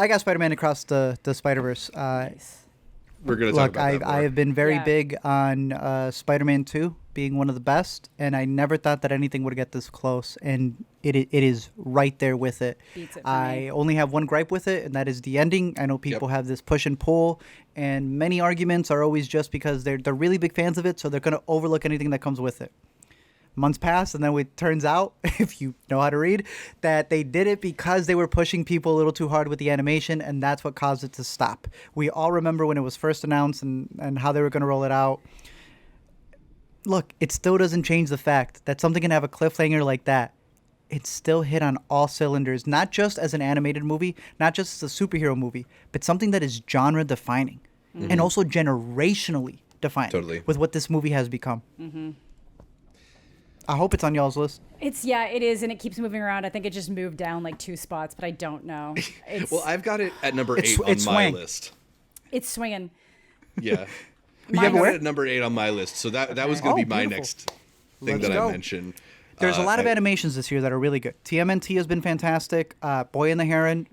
got Spider-Man Across the Spider-Verse. Nice. We're going to talk about that more. I have been very big on Spider-Man 2 being one of the best, and I never thought that anything would get this close, and it is right there with it. Beats it for I me. only have one gripe with it, and that is the ending. I know people have this push and pull, and many arguments are always just because they're really big fans of it, so they're going to overlook anything that comes with it. Months pass, and then it turns out, if you know how to read, that they did it because they were pushing people a little too hard with the animation, and that's what caused it to stop. We all remember when it was first announced and how they were going to roll it out. Look, it still doesn't change the fact that something can have a cliffhanger like that. It's still hit on all cylinders, not just as an animated movie, not just as a superhero movie, but something that is genre defining and also generationally defining with what this movie has become. I hope it's on y'all's list. It is, and it keeps moving around. I think it just moved down like 2 spots, but I don't know. Well, I've got it at number 8 on my list. It's swinging. Yeah. You I have it got where? it at number 8 on my list, so that was going to be my beautiful. next thing Let's that go. I mentioned. There's a lot of animations this year that are really good. TMNT has been fantastic. Boy and the Heron,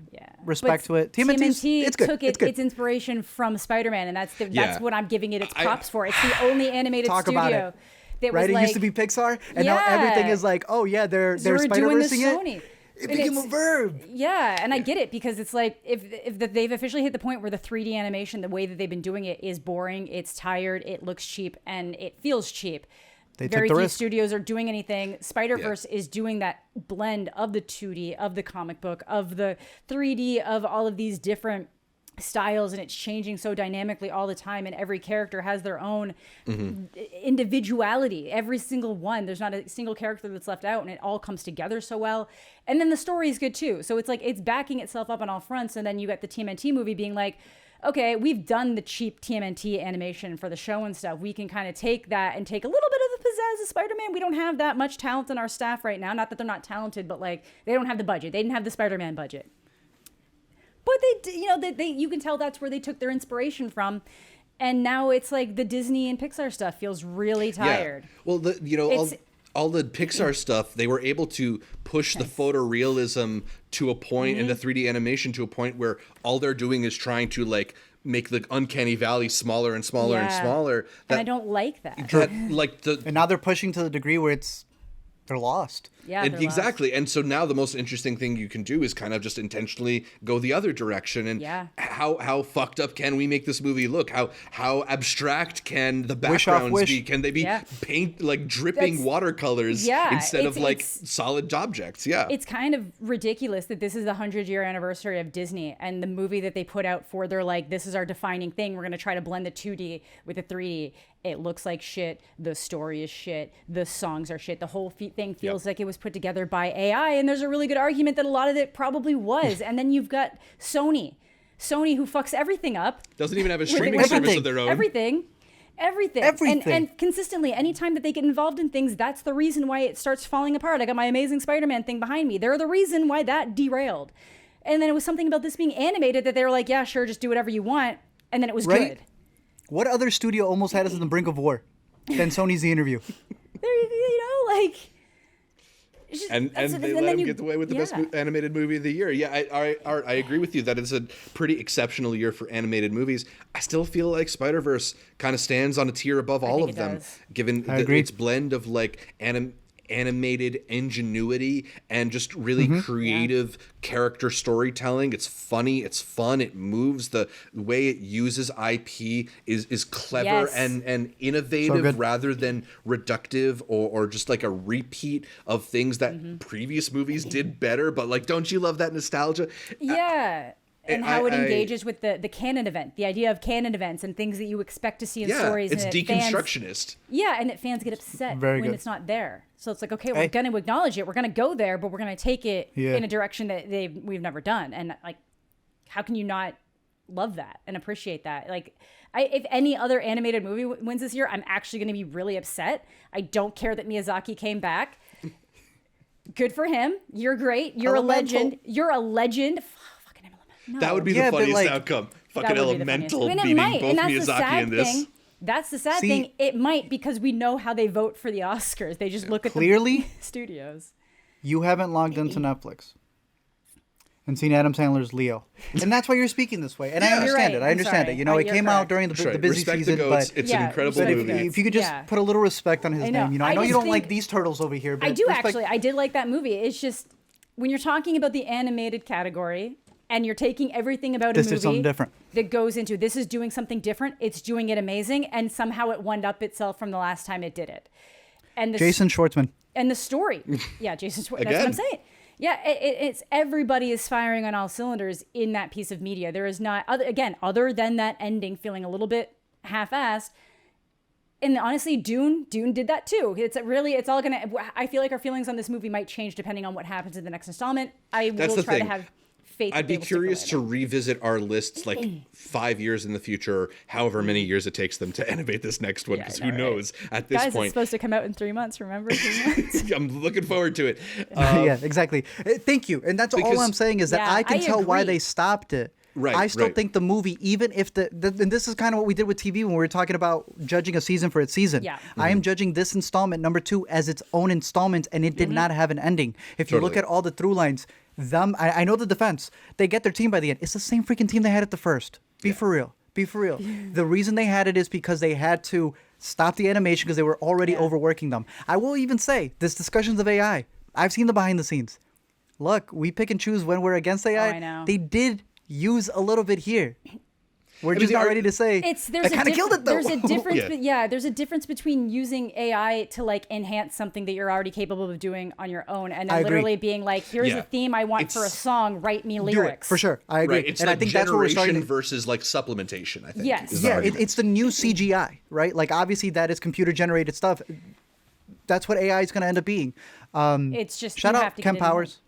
respect to it. TMNT it's good. took it's good. its inspiration from Spider-Man, and that's Yeah. what I'm giving it its props for. It's the only animated Talk studio about it. that Right? was It like, used to be Pixar, and now everything is like, oh yeah, they're we're doing this Spider-Versing Sony. it became a verb. Yeah, and I get it because it's like if they've officially hit the point where the 3D animation, the way that they've been doing it, is boring, it's tired, it looks cheap, and it feels cheap. They Very took the few risk. studios are doing anything. Spider-Verse is doing that blend of the 2D, of the comic book, of the 3D, of all of these different styles, and it's changing so dynamically all the time, and every character has their own individuality, every single one. There's not a single character that's left out, and it all comes together so well. And then the story is good too, so it's like it's backing itself up on all fronts. And then you got the TMNT movie being like, okay, we've done the cheap TMNT animation for the show and stuff. We can kind of take that and take a little bit of the pizzazz of Spider-Man. We don't have that much talent in our staff right now. Not that they're not talented, but like they don't have the budget. They didn't have the Spider-Man budget. But you can tell that's where they took their inspiration from. And now it's like the Disney and Pixar stuff feels really tired. Yeah. Well, all the Pixar stuff, they were able to push the photorealism to a point and the 3D animation to a point where all they're doing is trying to like make the uncanny valley smaller and smaller and smaller. And I don't like that. And now they're pushing to the degree where they're lost. Yeah, exactly. And so now the most interesting thing you can do is kind of just intentionally go the other direction. And how fucked up can we make this movie look? How abstract can the backgrounds be? Can they be paint like dripping watercolors instead of like solid objects? Yeah. It's kind of ridiculous that this is the 100-year anniversary of Disney, and the movie that they put out for, they're like, this is our defining thing. We're going to try to blend the 2D with the 3D. It looks like shit. The story is shit. The songs are shit. The whole thing feels like it was put together by AI. And there's a really good argument that a lot of it probably was. And then you've got Sony who fucks everything up. Doesn't even have a streaming service of their own. Everything. And consistently, anytime that they get involved in things, that's the reason why it starts falling apart. I got my Amazing Spider-Man thing behind me. They're the reason why that derailed. And then it was something about this being animated that they were like, yeah, sure, just do whatever you want. And then it was good. What other studio almost had us on the brink of war than Sony's The Interview? And they let him get away with the best animated movie of the year. Yeah, I agree with you that it's a pretty exceptional year for animated movies. I still feel like Spider-Verse kind of stands on a tier above all of them, given its blend of like animated ingenuity and just really creative character storytelling. It's funny, it's fun, it moves. The way it uses IP is clever and innovative rather than reductive or just like a repeat of things that previous movies did better. But like, don't you love that nostalgia? And how it engages with the canon event, the idea of canon events and things that you expect to see in stories. It's deconstructionist. And that fans get upset when it's not there. So it's like, okay, we're going to acknowledge it. We're going to go there, but we're going to take it in a direction that we've never done. And like, how can you not love that and appreciate that? Like, if any other animated movie wins this year, I'm actually going to be really upset. I don't care that Miyazaki came back. Good for him. You're great. You're Elemental. a legend. You're a legend. No. That would be the funniest outcome. Fucking Elemental beating both Miyazaki and this. That's the sad thing. It might, because we know how they vote for the Oscars. They just look at Clearly, the studios. You haven't logged into Netflix. and seen Adam Sandler's Leo, and that's why you're speaking this way. And I understand it. I understand it. You know, it came out during the busy Respect season, the goats. but it's an incredible movie. If you could just put a little respect on his name, you know, I know you don't like these turtles over here, but I do actually. I did like that movie. It's just when you're talking about the animated category and you're taking everything about a movie is something different that goes into this is doing something different. It's doing it amazing, and somehow it one up itself from the last time it did it. And Jason Schwartzman and the story, Jason Schwartzman. That's what I'm saying. Yeah, it's everybody is firing on all cylinders in that piece of media. There is not, other than that ending feeling a little bit half-assed. And honestly, Dune did that too. It's all gonna. I feel like our feelings on this movie might change depending on what happens in the next installment. I will try to have faith. I'd be curious to revisit our lists like 5 years in the future, however many years it takes them to animate this next one, because who knows at this point. It's supposed to come out in 3 months, remember? I'm looking forward to it. Yeah, exactly. Thank you. And that's all I'm saying is that I can tell why they stopped it. Right, I still think the movie, even if and this is kind of what we did with TV when we were talking about judging a season for its season. Yeah. I am judging this installment, number 2, as its own installment, and it did not have an ending. If you look at all the through lines, I know the defense. They get their team by the end. It's the same freaking team they had at the first. Be for real. Be for real. The reason they had it is because they had to stop the animation because they were already overworking them. I will even say, this discussions of AI, I've seen the behind the scenes. Look, we pick and choose when we're against AI. I know. They did use a little bit here. We're just not ready to say that kind of killed it though. There's a difference. There's a difference between using AI to like enhance something that you're already capable of doing on your own, and then literally being like, "Here's a theme I want for a song. Write me lyrics." For sure, I agree. Right. It's and like I think that's what we're starting versus like supplementation. I think. Yes. Yeah, it's the new CGI, right? Like obviously that is computer generated stuff. That's what AI is going to end up being. It's just shout out Ken Powers.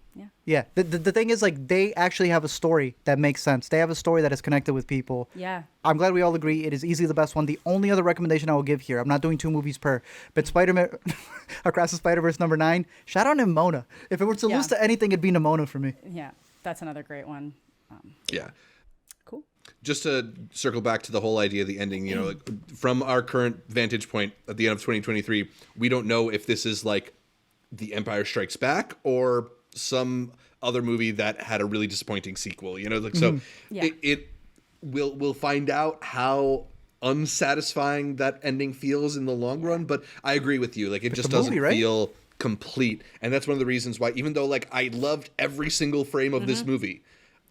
Yeah. The thing is, like, they actually have a story that makes sense. They have a story that is connected with people. Yeah. I'm glad we all agree it is easily the best one. The only other recommendation I will give here, I'm not doing 2 movies per, but Spider-Man Across the Spider-Verse number 9, shout out Nimona. If it were to lose to anything, it'd be Nimona for me. Yeah, that's another great one. Yeah. Cool. Just to circle back to the whole idea of the ending, you know, like, from our current vantage point at the end of 2023, we don't know if this is like The Empire Strikes Back or some other movie that had a really disappointing sequel, you know, like we'll find out how unsatisfying that ending feels in the long run, but I agree with you, like it just doesn't feel complete, and that's one of the reasons why, even though like I loved every single frame of this movie,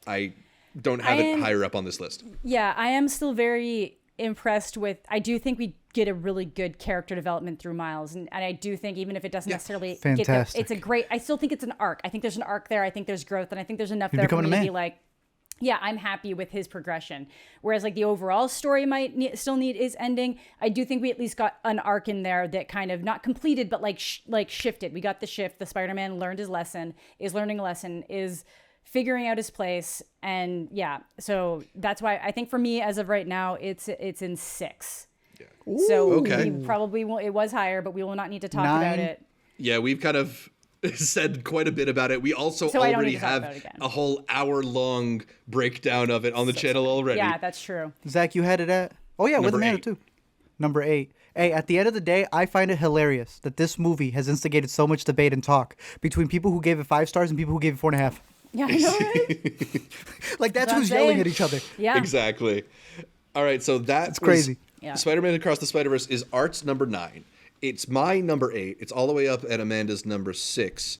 I don't have it higher up on this list. Yeah, I am still very impressed with, I do think we get a really good character development through Miles, and I do think even if it doesn't necessarily get there, it's a great, I still think it's an arc. I think there's an arc there. I think there's growth, and I think there's enough there for me to be like, yeah, I'm happy with his progression. Whereas like the overall story might still need his ending. I do think we at least got an arc in there that kind of not completed, but like shifted. We got the shift. The Spider-Man learned his lesson, is learning a lesson, is figuring out his place, and so that's why I think for me as of right now it's in 6. Yeah. So we probably won't, it was higher, but we will not need to talk about it. Yeah, we've kind of said quite a bit about it. We also already have a whole hour-long breakdown of it on the channel already. Yeah, that's true. Zach, you had it at with Amanda too. Number 8. Hey, at the end of the day, I find it hilarious that this movie has instigated so much debate and talk between people who gave it 5 stars and people who gave it 4.5. Yeah, I know, right? Like, that's who's yelling at each other. Yeah. Exactly. All right, so that's crazy. Yeah. Spider-Man Across the Spider-Verse is Art's number 9. It's my number 8. It's all the way up at Amanda's number 6.